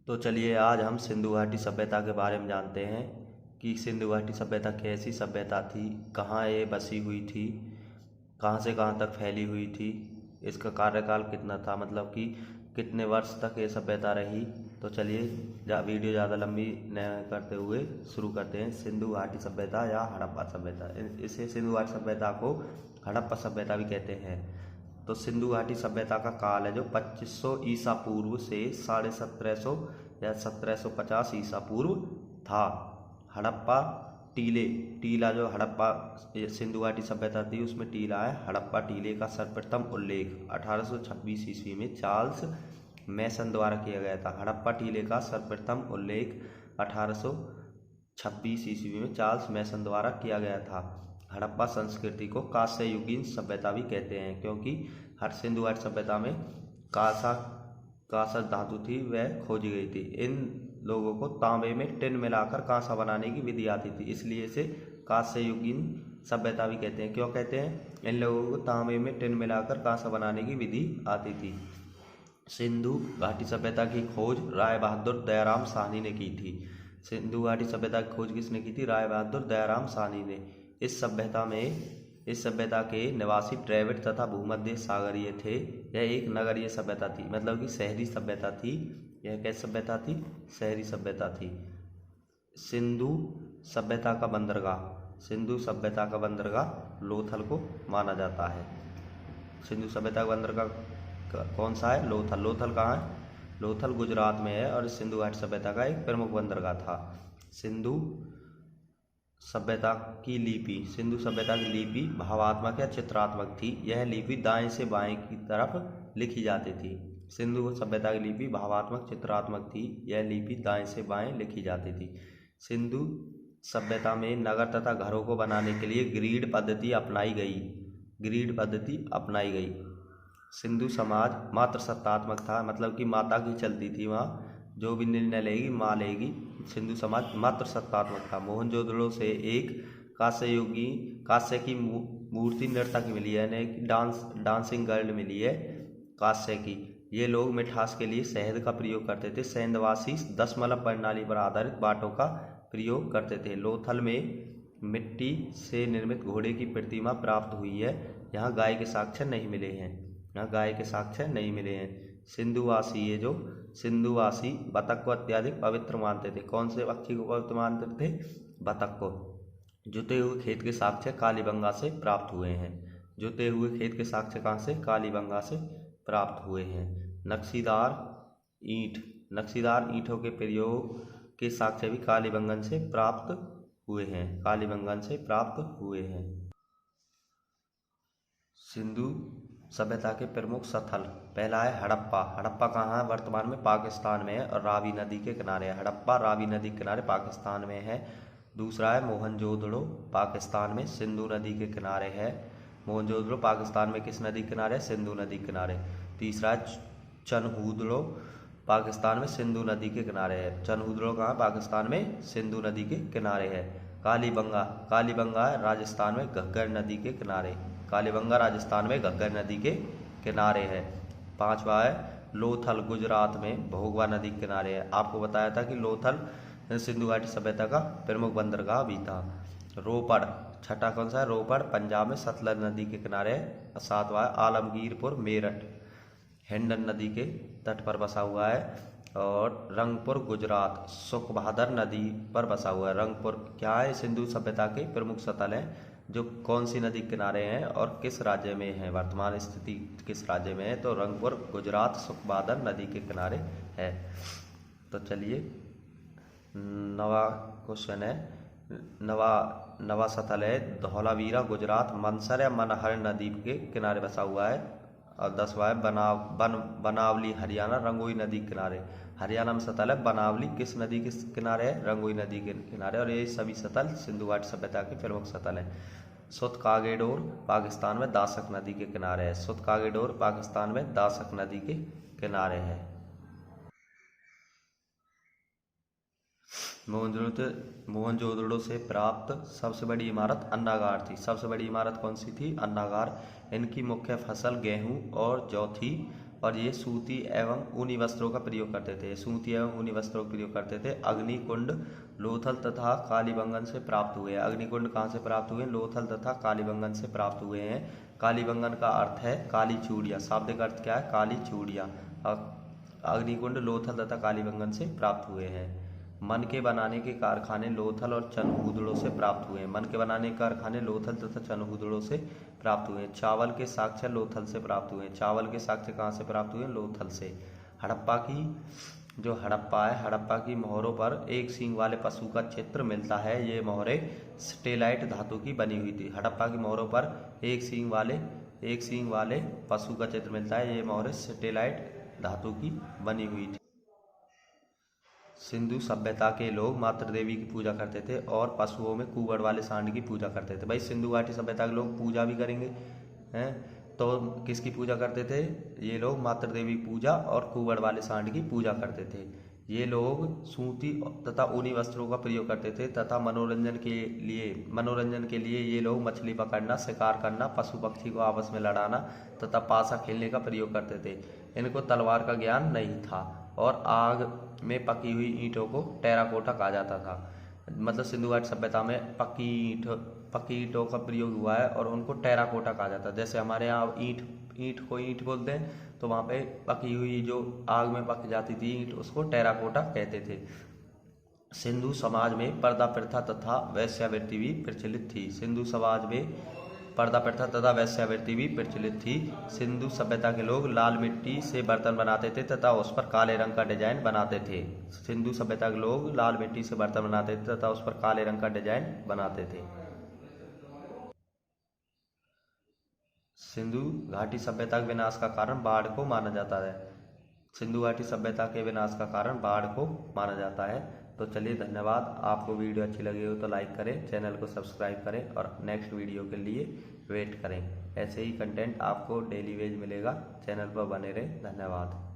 तो चलिए आज हम सिंधु घाटी सभ्यता के बारे में जानते हैं कि सिंधु घाटी सभ्यता कैसी सभ्यता थी, कहाँ ये बसी हुई थी, कहाँ से कहाँ तक फैली हुई थी, इसका कार्यकाल कितना था, मतलब कि कितने वर्ष तक ये सभ्यता रही। तो चलिए वीडियो ज़्यादा लंबी न करते हुए शुरू करते हैं। सिंधु घाटी सभ्यता या हड़प्पा सभ्यता, इसे सिंधु घाटी सभ्यता को हड़प्पा सभ्यता भी कहते हैं। तो सिंधु घाटी सभ्यता का काल है जो 2500 ईसा पूर्व से 1750 या 1750 ईसा पूर्व था। हड़प्पा टीला जो हड़प्पा सिंधु घाटी सभ्यता थी उसमें टीला है। हड़प्पा टीले का सर्वप्रथम उल्लेख 1826 ईस्वी में चार्ल्स मैसन द्वारा किया गया था। हड़प्पा टीले का सर्वप्रथम उल्लेख 1826 ईस्वी में चार्ल्स मैसन द्वारा किया गया था। हड़प्पा संस्कृति को कांस्य युगीन सभ्यता भी कहते हैं, क्योंकि हर सिंधु घाटी सभ्यता में कांसा धातु थी वह खोजी गई थी। इन लोगों को तांबे में टिन मिलाकर कांसा बनाने की विधि आती थी, इसलिए इसे कांस्य युगीन सभ्यता भी कहते हैं। क्यों कहते हैं? इन लोगों को तांबे में टिन मिलाकर कांसा बनाने की विधि आती थी। सिंधु घाटी सभ्यता की खोज राय बहादुर दयाराम साहनी ने की थी। सिंधु घाटी सभ्यता की खोज किसने की थी? राय बहादुर दयाराम साहनी ने। इस सभ्यता के निवासी द्रविड़ तथा भूमध्य सागरीय थे। यह एक नगरीय सभ्यता थी, मतलब कि शहरी सभ्यता थी। यह कैसी सभ्यता थी? शहरी सभ्यता थी। सिंधु सभ्यता का बंदरगाह लोथल को माना जाता है। सिंधु सभ्यता का बंदरगाह कौन सा है? लोथल। लोथल कहाँ है? लोथल गुजरात में है और सिंधु घाटी सभ्यता का एक प्रमुख बंदरगाह था। सिंधु सभ्यता की लिपि भावात्मक या चित्रात्मक थी। यह लिपि दाएं से बाएं की तरफ लिखी जाती थी। सिंधु सभ्यता की लिपि भावात्मक चित्रात्मक थी। यह लिपि दाएं से बाएं लिखी जाती थी। सिंधु सभ्यता में नगर तथा घरों को बनाने के लिए ग्रीड पद्धति अपनाई गई। सिंधु समाज मातृसत्तात्मक था, मतलब कि माता की चलती थी, वहाँ जो भी निर्णय लेगी माँ लेगी। सिंधु समाज मातृसत्तात्मक था। मोहनजोदड़ो से एक कांस्य की मूर्ति नर्तक मिली है, यानी कि डांसिंग गर्ल मिली है कांस्य की। ये लोग मिठास के लिए शहद का प्रयोग करते थे। सेंधवासी दशमलव प्रणाली पर आधारित बाटों का प्रयोग करते थे। लोथल में मिट्टी से निर्मित घोड़े की प्रतिमा प्राप्त हुई है। यहाँ गाय के साक्ष्य नहीं मिले हैं। सिंधुवासी बतख को अत्यधिक पवित्र मानते थे। कौन से पक्षी को पवित्र मानते थे? बतख को। जुते हुए खेत के साक्ष्य कालीबंगा से प्राप्त हुए हैं। जुते हुए खेत के साक्ष्य कहाँ से? कालीबंगा से प्राप्त हुए हैं। नक्शीदार ईंटों के प्रयोग के साक्ष्य भी कालीबंगन से प्राप्त हुए हैं। सिंधु सभ्यता के प्रमुख स्थल, पहला है हड़प्पा। हड़प्पा कहाँ है? वर्तमान में पाकिस्तान में है और रावी नदी के किनारे है। हड़प्पा रावी नदी के किनारे पाकिस्तान में है। दूसरा है मोहनजोदड़ो, पाकिस्तान में सिंधु नदी के किनारे है। मोहनजोदड़ो पाकिस्तान में किस नदी के किनारे? सिंधु नदी के किनारे। तीसरा है चनहूदड़ो, पाकिस्तान में सिंधु नदी के किनारे है। चनहूदड़ो कहाँ? पाकिस्तान में सिंधु नदी के किनारे है। कालीबंगा राजस्थान में घग्गर नदी के किनारे। कालीबंगा राजस्थान में घग्गर नदी के किनारे है। पांचवा है लोथल, गुजरात में भोगवा नदी के किनारे है। आपको बताया था कि लोथल सिंधु घाटी सभ्यता का प्रमुख बंदरगाह भी था। रोपड़, छठा कौन सा है? रोपड़ पंजाब में सतलज नदी के किनारे है। सातवां है आलमगीरपुर, मेरठ हिंडन नदी के तट पर बसा हुआ है। और रंगपुर गुजरात सुखभादर नदी पर बसा हुआ है। रंगपुर क्या है? सिंधु सभ्यता के प्रमुख स्थल हैं जो कौन सी नदी किनारे हैं और किस राज्य में है, वर्तमान स्थिति किस राज्य में है? तो रंगपुर गुजरात सुखभादर नदी के किनारे है। तो चलिए नवा क्वेश्चन है। नवा स्थल है धौलावीरा, गुजरात मनसर या मनहर नदी के किनारे बसा हुआ है। और 10वां है बनावली, हरियाणा रंगोई नदी के किनारे। हरियाणा में स्थल है बनावली, किस नदी के किनारे है? रंगोई नदी के किनारे। और ये सभी स्थल सिंधु घाटी सभ्यता के प्रमुख स्थल हैं। सुतकागेडोर पाकिस्तान में दासक नदी के किनारे है। सुतकागेडोर पाकिस्तान में दासक नदी के किनारे है। मोहनजोदड़ो से प्राप्त सबसे बड़ी इमारत अन्नागार थी। सबसे बड़ी इमारत कौन सी थी? अन्नागार। इनकी मुख्य फसल गेहूं और जौ थी। और ये सूती एवं ऊनी वस्त्रों का प्रयोग करते थे। सूती एवं ऊनी वस्त्रों का प्रयोग करते थे। अग्निकुंड लोथल तथा कालीबंगन से प्राप्त हुए। अग्निकुंड कहाँ से प्राप्त हुए? लोथल तथा कालीबंगन से प्राप्त हुए हैं। कालीबंगन का अर्थ है काली चूड़ियाँ। शाब्दिक अर्थ क्या है? काली चूड़ियाँ। अग्निकुंड लोथल तथा कालीबंगन से प्राप्त हुए हैं। मन के बनाने के कारखाने लोथल और चनहूदड़ों से प्राप्त हुए। मन के बनाने के कारखाने लोथल तथा चनहूदड़ों से प्राप्त हुए। चावल के साक्ष्य लोथल से प्राप्त हुए। चावल के साक्ष्य कहाँ से प्राप्त हुए? लोथल से। हड़प्पा है, हड़प्पा की मोहरों पर एक सींग वाले पशु का चित्र मिलता है। ये मोहरें स्टेलाइट धातु की बनी हुई थी। हड़प्पा की मोहरों पर एक सींग वाले पशु का चित्र मिलता है। ये मोहरें स्टेलाइट धातु की बनी हुई थी। सिंधु सभ्यता के लोग मातृ देवी की पूजा करते थे और पशुओं में कुबड़ वाले सांड की पूजा करते थे। भाई सिंधु घाटी सभ्यता के लोग पूजा भी करेंगे हैं, तो किसकी पूजा करते थे? ये लोग मातृ देवी की पूजा और कुबड़ वाले सांड की पूजा करते थे। ये लोग सूती तथा ऊनी वस्त्रों का प्रयोग करते थे तथा मनोरंजन के लिए ये लोग मछली पकड़ना, शिकार करना, पशु पक्षी को आपस में लड़ाना तथा पासा खेलने का प्रयोग करते थे। इनको तलवार का ज्ञान नहीं था और आग में पकी हुई ईंटों को टेराकोटा कहा जाता था। मतलब सिंधु घाटी सभ्यता में पक्की ईंटों का प्रयोग हुआ है और उनको टेराकोटा कहा जाता है। जैसे हमारे यहाँ ईंट को ईंट बोलते हैं, तो वहाँ पे पकी हुई जो आग में पक जाती थी ईंट, उसको टेराकोटा कहते थे। सिंधु समाज में पर्दा प्रथा तथा वेश्यावृत्ति भी प्रचलित थी। सिंधु समाज में पर्दा प्रथा तथा वेश्यावृत्ति भी प्रचलित थी। सिंधु सभ्यता के लोग लाल मिट्टी से बर्तन बनाते थे तथा उस पर काले रंग का डिजाइन बनाते थे। सिंधु सभ्यता के लोग लाल मिट्टी से बर्तन बनाते थे तथा उस पर काले रंग का डिजाइन बनाते थे। सिंधु घाटी सभ्यता के विनाश का कारण बाढ़ को माना जाता है। सिंधु घाटी सभ्यता के विनाश का कारण बाढ़ को माना जाता है। तो चलिए, धन्यवाद। आपको वीडियो अच्छी लगी हो तो लाइक करें, चैनल को सब्सक्राइब करें और नेक्स्ट वीडियो के लिए वेट करें। ऐसे ही कंटेंट आपको डेली वेज मिलेगा। चैनल पर बने रहें। धन्यवाद।